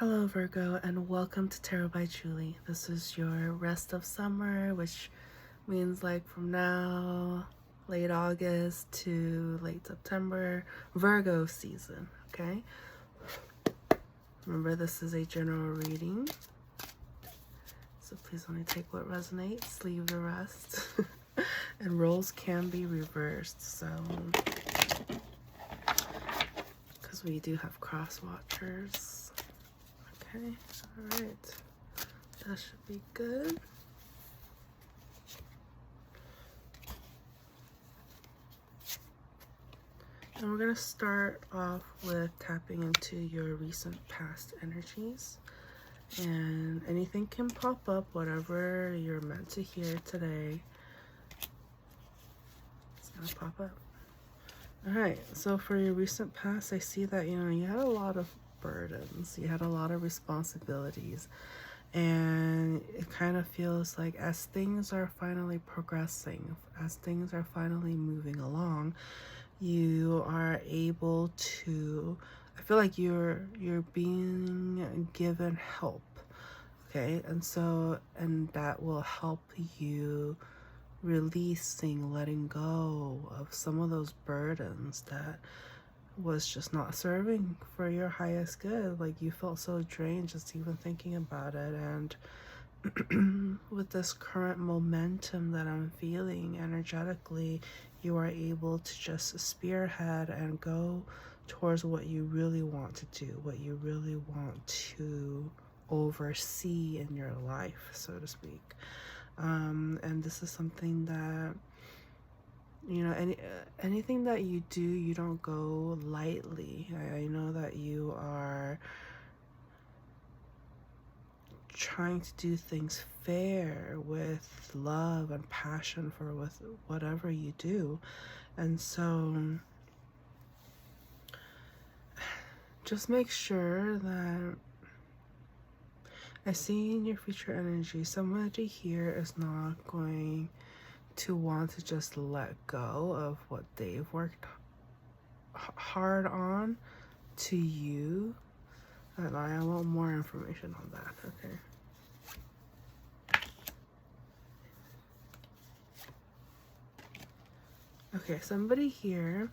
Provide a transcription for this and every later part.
Hello Virgo, and welcome to Tarot by Julie. This is your rest of summer, which means like from now, late August to late September, Virgo season, okay? Remember, this is a general reading, so please only take what resonates, leave the rest. And roles can be reversed, so because we do have cross watchers. Okay, all right, that should be good. And we're going to start off with tapping into your recent past energies. And anything can pop up, whatever you're meant to hear today. It's going to pop up. All right, so for your recent past, I see that, you had a lot of burdens. You had a lot of responsibilities. And it kind of feels like as things are finally progressing, as things are finally moving along, you are able to, I feel like you're being given help, okay? And that will help you releasing, letting go of some of those burdens that was just not serving for your highest good. Like, you felt so drained just even thinking about it. And with this current momentum that I'm feeling energetically, you are able to just spearhead and go towards what you really want to do, what you really want to oversee in your life, so to speak. And this is something that, anything that you do, you don't go lightly. I know that you are trying to do things fair with love and passion for with whatever you do. And so just make sure that I see in your future energy, somebody here is not going to want to just let go of what they've worked hard on to you. And I want more information on that, okay? Okay, somebody here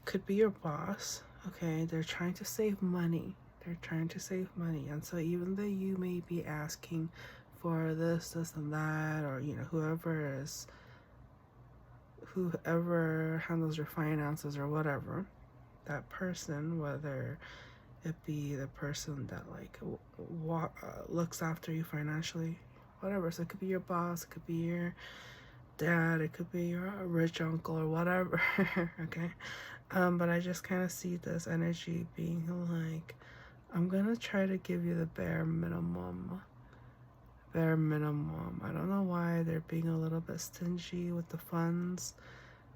could be your boss, okay? They're trying to save money. And so even though you may be asking for this and that, or, whoever handles your finances or whatever, that person, whether it be the person that looks after you financially, whatever. So it could be your boss, it could be your dad, it could be your rich uncle or whatever. Okay, but I just kind of see this energy being like, I'm gonna try to give you the bare minimum. I don't know why they're being a little bit stingy with the funds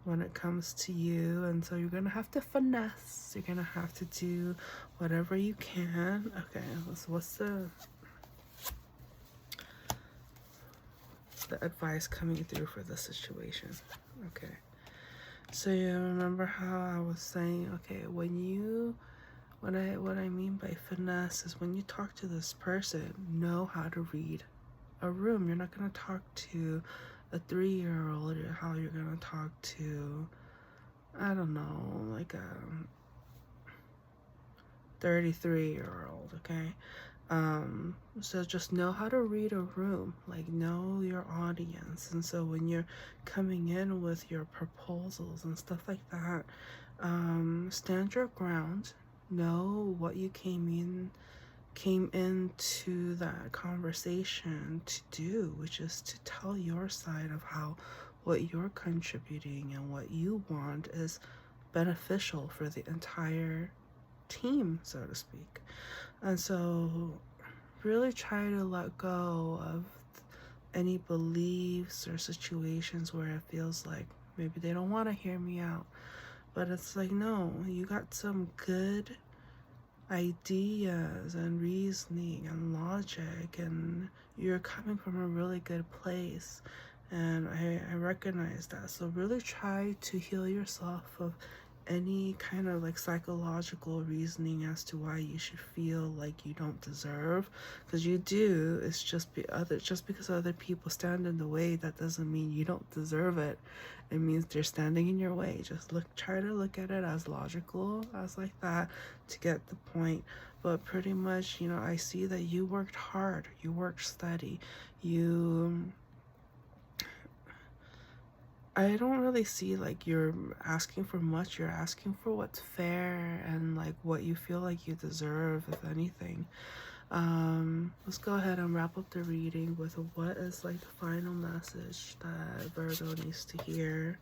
when it comes to you, and so you're gonna have to finesse. You're gonna have to do whatever you can. Okay, so what's the advice coming through for the situation? Okay, so you remember how I was saying, okay, what I mean by finesse is when you talk to this person, know how to read a room. You're not gonna talk to a 3-year-old, how you're gonna talk to, I don't know, like a 33-year-old, okay? So just know how to read a room, like know your audience. And so when you're coming in with your proposals and stuff like that, stand your ground, know what you came into that conversation to do, which is to tell your side of how what you're contributing and what you want is beneficial for the entire team, so to speak. And so really try to let go of any beliefs or situations where it feels like maybe they don't want to hear me out. But it's like, no, you got some good ideas and reasoning and logic, and you're coming from a really good place, and I recognize that. So really try to heal yourself of any kind of like psychological reasoning as to why you should feel like you don't deserve, because you do. It's just because other people stand in the way, that doesn't mean you don't deserve it. It means they're standing in your way. Just try to look at it as logical as like that to get the point. But pretty much, you know, I see that you worked hard, you worked steady, I don't really see like you're asking for much. You're asking for what's fair and like what you feel like you deserve, if anything. Let's go ahead and wrap up the reading with what is like the final message that Virgo needs to hear.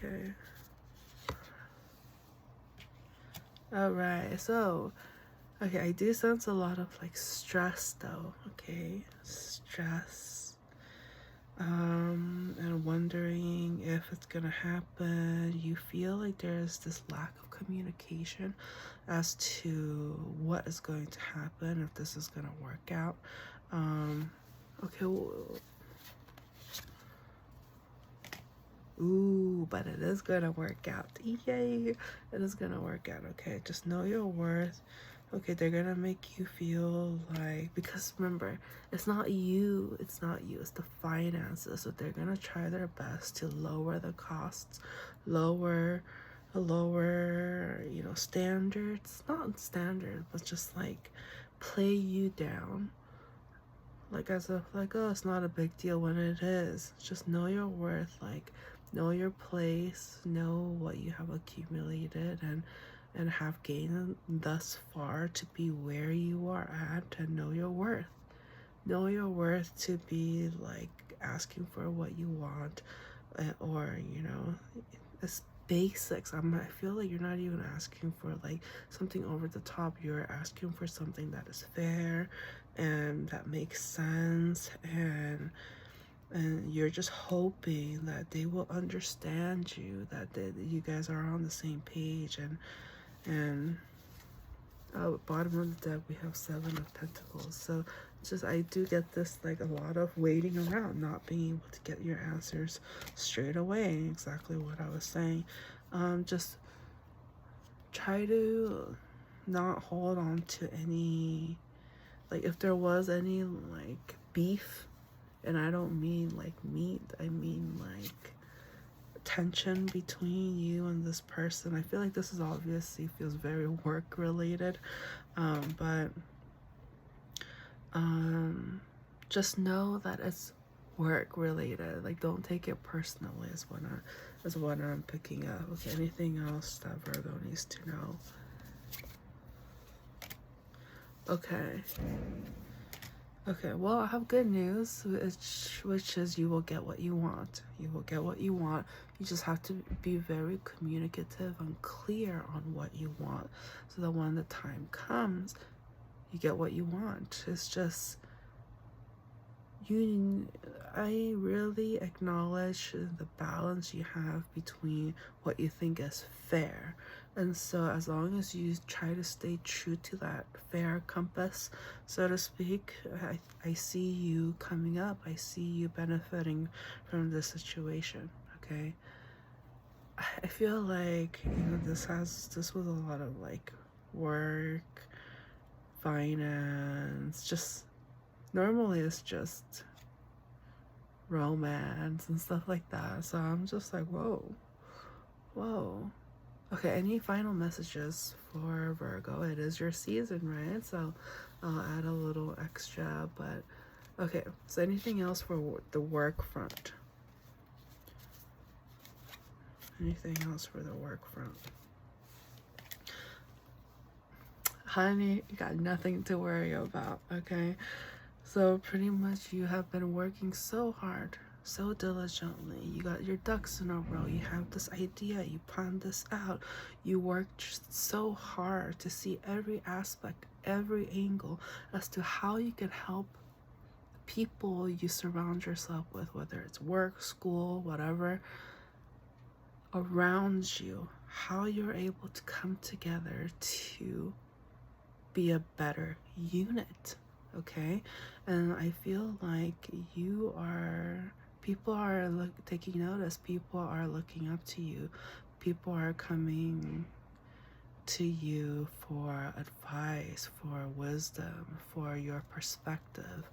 Okay. All right. So, okay, I do sense a lot of like stress though. Okay, stress. And wondering if it's gonna happen. You feel like there's this lack of communication as to what is going to happen, if this is gonna work out. Okay. Ooh, but it is gonna work out. Yay! It is gonna work out. Okay, just know your worth. Okay, they're gonna make you feel like, because remember, it's not you, it's the finances. So they're gonna try their best to lower the costs, lower, you know, standards, not standard, but just like play you down. Like as if like, oh, it's not a big deal when it is. Just know your worth, like know your place, know what you have accumulated and have gained thus far to be where you are at, and know your worth. Know your worth to be like asking for what you want, or you know, it's basics. I feel like you're not even asking for like something over the top. You're asking for something that is fair and that makes sense, and you're just hoping that they will understand you, that you guys are on the same page. And bottom of the deck we have 7 of Pentacles. So just, I do get this like a lot of waiting around, not being able to get your answers straight away. Exactly what I was saying. Just try to not hold on to any, like if there was any like beef, and I don't mean like meat, I mean like tension between you and this person. I feel like this is obviously feels very work related, but just know that it's work related. Like don't take it personally is what I'm picking up. Okay, anything else that Virgo needs to know? Okay, well, I have good news, which is you will get what you want. You will get what you want. You just have to be very communicative and clear on what you want, so that when the time comes, you get what you want. It's just, I really acknowledge the balance you have between what you think is fair. And so as long as you try to stay true to that fair compass, so to speak, I see you coming up. I see you benefiting from this situation, okay? I feel like, you know, this was a lot of like work, finance, just normally it's just romance and stuff like that. So I'm just like, whoa. Okay, any final messages for Virgo? It is your season, right? So I'll add a little extra, but okay. So anything else for the work front? Anything else for the work front? Honey, you got nothing to worry about, okay? So pretty much you have been working so hard, so diligently. You got your ducks in a row. You have this idea. You planned this out. You worked so hard to see every aspect, every angle as to how you can help people you surround yourself with, whether it's work, school, whatever, around you, how you're able to come together to be a better unit. okay? And I feel like people are taking notice, people are looking up to you, people are coming to you for advice, for wisdom, for your perspective.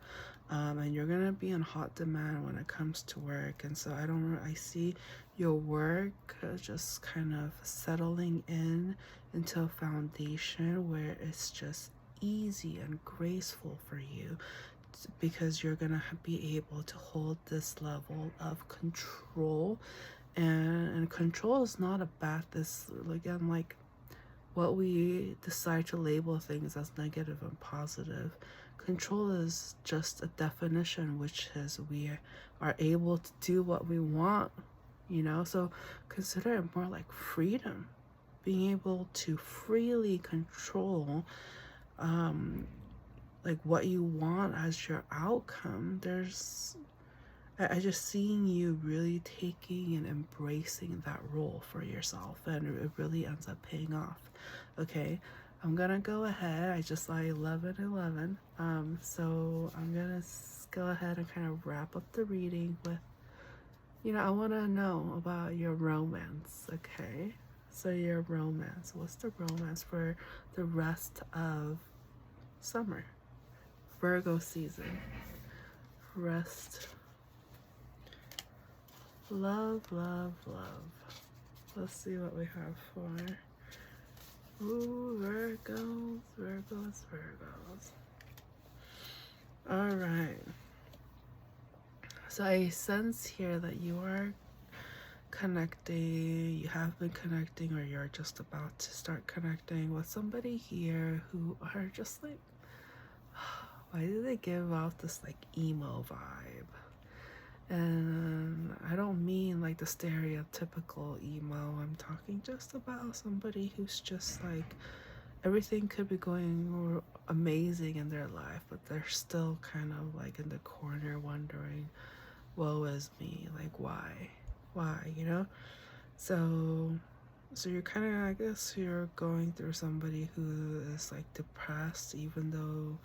And you're gonna be in hot demand when it comes to work. And so I see your work just kind of settling into a foundation where it's just easy and graceful for you, because you're gonna be able to hold this level of control. And control is not a bad, this again, like what we decide to label things as negative and positive. Control is just a definition, which is we are able to do what we want, So consider it more like freedom, being able to freely control like what you want as your outcome. I just seeing you really taking and embracing that role for yourself, and it really ends up paying off. Okay, I'm gonna go ahead. I just saw 1111. So I'm gonna go ahead and kind of wrap up the reading with, I want to know about your romance. Okay, so your romance. What's the romance for the rest of summer, Virgo season? Rest. Love, love, love. Let's see what we have for. Ooh, Virgos, Virgos, Virgos. All right. So I sense here that you are connecting, you have been connecting, or you're just about to start connecting with somebody here who are just like, why do they give off this like emo vibe? And I don't mean like the stereotypical emo. I'm talking just about somebody who's just like, everything could be going amazing in their life, but they're still kind of like in the corner wondering, woe is me, like why, so you're kind of, I guess you're going through somebody who is like depressed, even though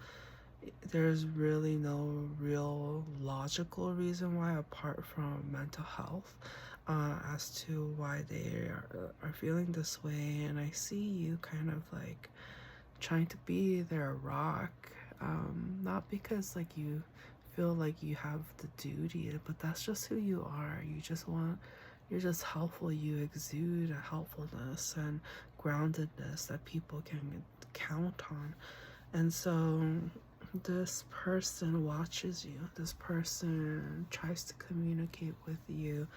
there's really no real logical reason why, apart from mental health, as to why they are feeling this way. And I see you kind of like trying to be their rock, not because like you feel like you have the duty, but that's just who you are. You're just helpful. You exude a helpfulness and groundedness that people can count on. And so this person watches you. This person tries to communicate with you,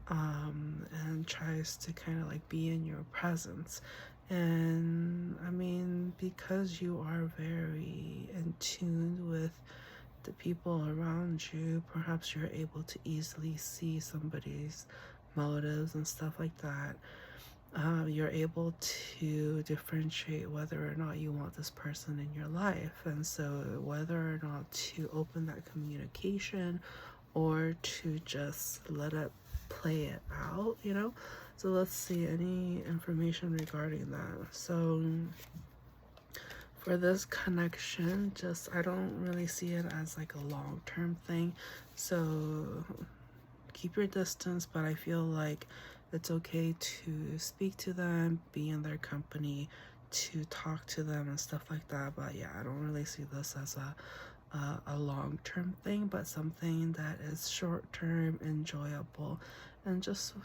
and tries to kind of like be in your presence. And I mean, because you are very in tune with the people around you, perhaps you're able to easily see somebody's motives and stuff like that. You're able to differentiate whether or not you want this person in your life. And so whether or not to open that communication or to just let it play it out, So let's see any information regarding that. So for this connection, I don't really see it as like a long-term thing. So keep your distance, but I feel like it's okay to speak to them, be in their company, to talk to them and stuff like that. But yeah, I don't really see this as a long-term thing, but something that is short-term, enjoyable, and just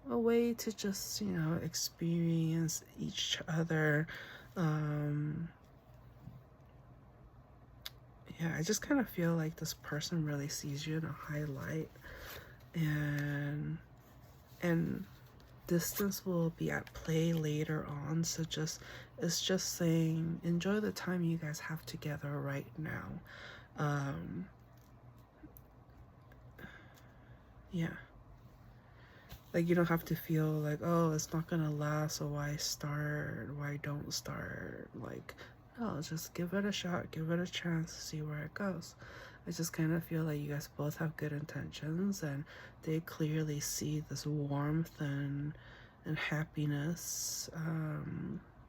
a way to just, experience each other. Yeah, I just kind of feel like this person really sees you in a high light, and distance will be at play later on. So it's just saying, enjoy the time you guys have together right now. Yeah, like you don't have to feel like, oh, it's not gonna last, so why don't start. Like, no, just give it a shot, give it a chance, see where it goes. I just kind of feel like you guys both have good intentions, and they clearly see this warmth and happiness,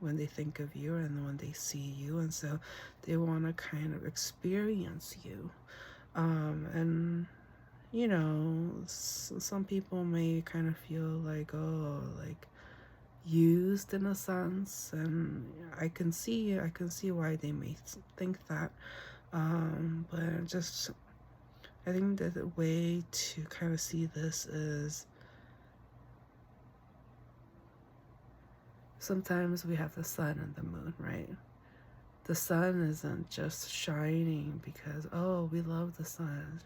when they think of you and when they see you, and so they want to kind of experience you. And you know, some people may kind of feel like, oh, like used in a sense, and I can see why they may think that. But just, I think that the way to kind of see this is, sometimes we have the sun and the moon, right? The sun isn't just shining because, oh, we love the sun.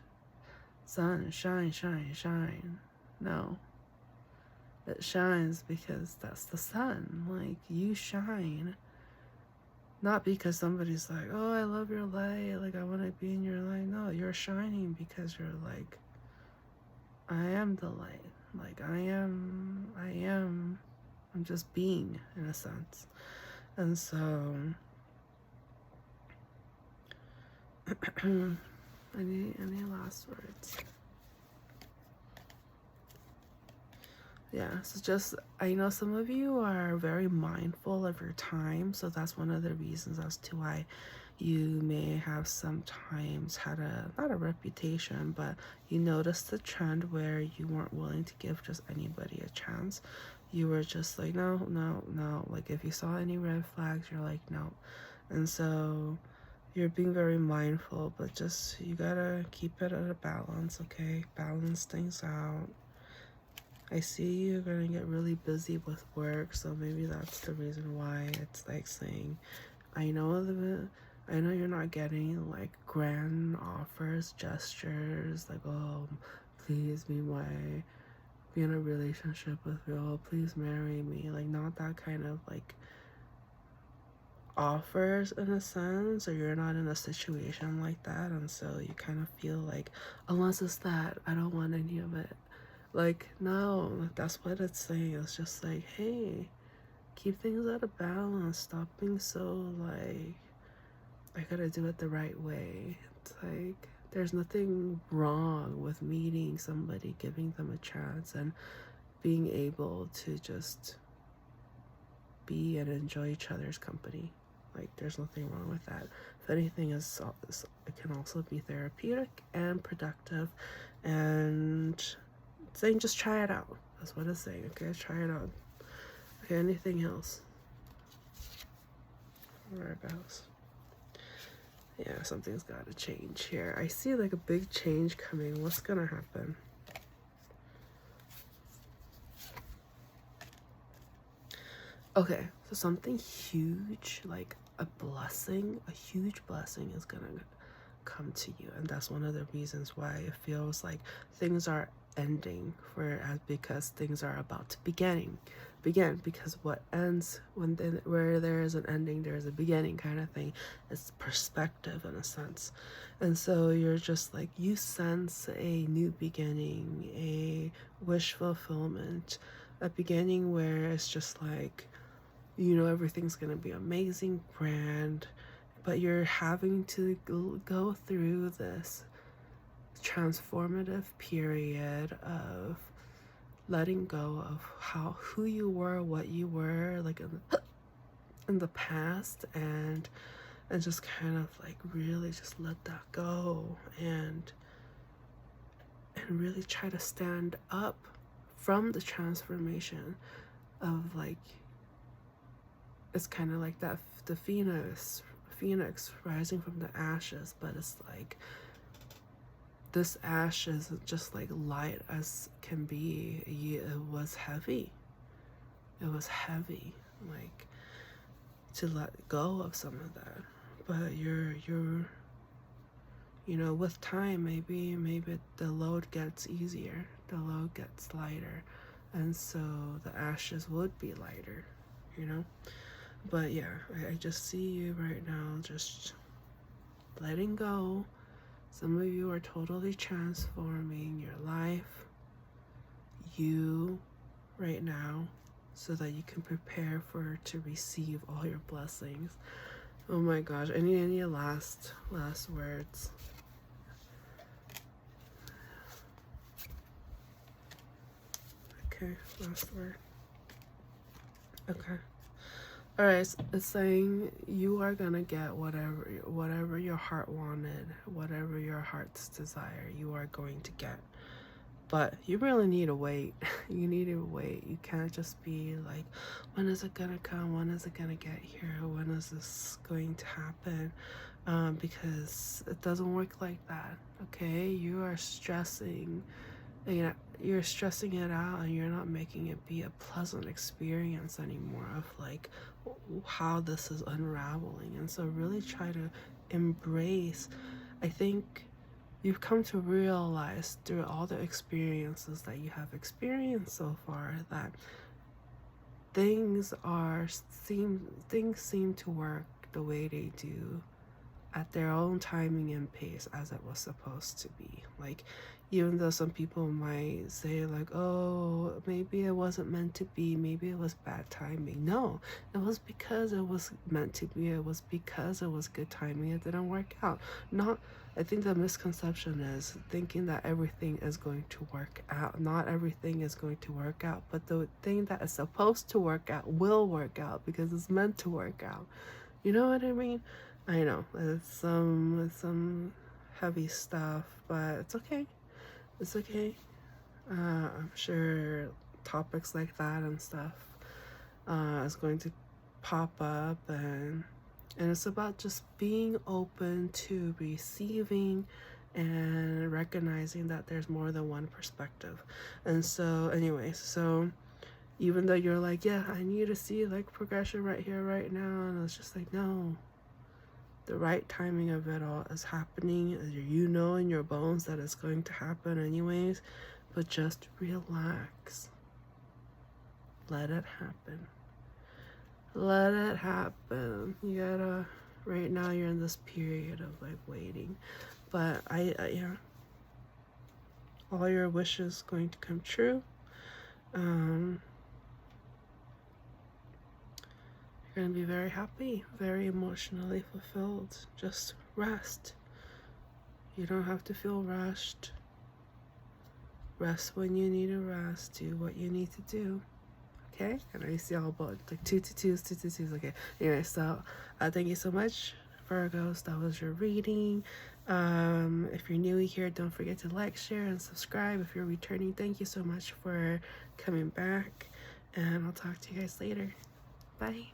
Sun, shine, shine, shine. No. It shines because that's the sun. Like, you shine. Not because somebody's like, oh, I love your light. Like, I want to be in your light. No, you're shining because you're like, I am the light. Like, I'm just being, in a sense. And so, any last words? Yeah, so just, I know some of you are very mindful of your time, so that's one of the reasons as to why you may have sometimes had not a reputation, but you noticed the trend where you weren't willing to give just anybody a chance. You were just like, no, no, no. Like, if you saw any red flags, you're like, no. And so you're being very mindful, but just, you gotta keep it at a balance, okay? Balance things out. I see you're gonna get really busy with work, so maybe that's the reason why it's like saying, I know you're not getting like grand offers, gestures, like, oh, please be in a relationship with me, oh, please marry me, like, not that kind of like offers in a sense, or you're not in a situation like that, and so you kind of feel like, unless it's that, I don't want any of it. Like, no, that's what it's saying. It's just like, hey, keep things at a balance. Stop being so like, I gotta do it the right way. It's like, there's nothing wrong with meeting somebody, giving them a chance, and being able to just be and enjoy each other's company. Like, there's nothing wrong with that. If anything, it can also be therapeutic and productive, and saying just try it out. That's what it's saying. Okay, try it out. Okay, anything else? Virgos. Yeah, something's got to change here. I see like a big change coming. What's gonna happen? Okay, so something huge, like a huge blessing is gonna come to you, and that's one of the reasons why it feels like things are ending because things are about to begin, because what ends where there is an ending, there is a beginning, kind of thing. It's perspective in a sense. And so you're just like, you sense a new beginning, a wish fulfillment, a beginning where it's just like, you know, everything's gonna be amazing, grand, but you're having to go through this transformative period of letting go of who you were, what you were, like in the past, and just kind of like really just let that go, and really try to stand up from the transformation of, like, it's kind of like that, the phoenix rising from the ashes, but it's like, this ash is just like light as can be. It was heavy, like, to let go of some of that. But you're you know, with time, maybe the load gets easier, the load gets lighter, and so the ashes would be lighter, you know. But yeah, I just see you right now just letting go. Some of you are totally transforming your life, you, right now, so that you can prepare to receive all your blessings. Oh my gosh, any last words? Okay, last word. Okay. All right, it's saying you are gonna get whatever your heart wanted, whatever your heart's desire, you are going to get. But you really need to wait. You need to wait. You can't just be like, when is it gonna come? When is it gonna get here? When is this going to happen? Because it doesn't work like that. Okay, you are stressing. You know, you're stressing it out, and you're not making it be a pleasant experience anymore. Of like how this is unraveling, and so really try to embrace. I think you've come to realize through all the experiences that you have experienced so far that things seem to work the way they do at their own timing and pace as it was supposed to be. Like, even though some people might say like, oh, maybe it wasn't meant to be, maybe it was bad timing. No, it was because it was meant to be. It was because it was good timing. It didn't work out. Not I think the misconception is thinking that everything is going to work out. Not everything is going to work out, but the thing that is supposed to work out will work out because it's meant to work out. You know what I mean? I know it's some heavy stuff, but it's okay. It's okay. I'm sure topics like that and stuff is going to pop up, and it's about just being open to receiving and recognizing that there's more than one perspective. And so, anyways, so even though you're like, yeah, I need to see like progression right here, right now, and it's just like, no, the right timing of it all is happening. You know in your bones that it's going to happen anyways, but just relax. Let it happen. Let it happen. You gotta, right now you're in this period of like waiting, but yeah, all your wishes going to come true. You're gonna be very happy, very emotionally fulfilled. Just rest. You don't have to feel rushed. Rest when you need to rest. Do what you need to do. Okay? And I see all about like two to twos. Okay. Anyway, so thank you so much, Virgos. That was your reading. If you're new here, don't forget to like, share, and subscribe. If you're returning, thank you so much for coming back. And I'll talk to you guys later. Bye.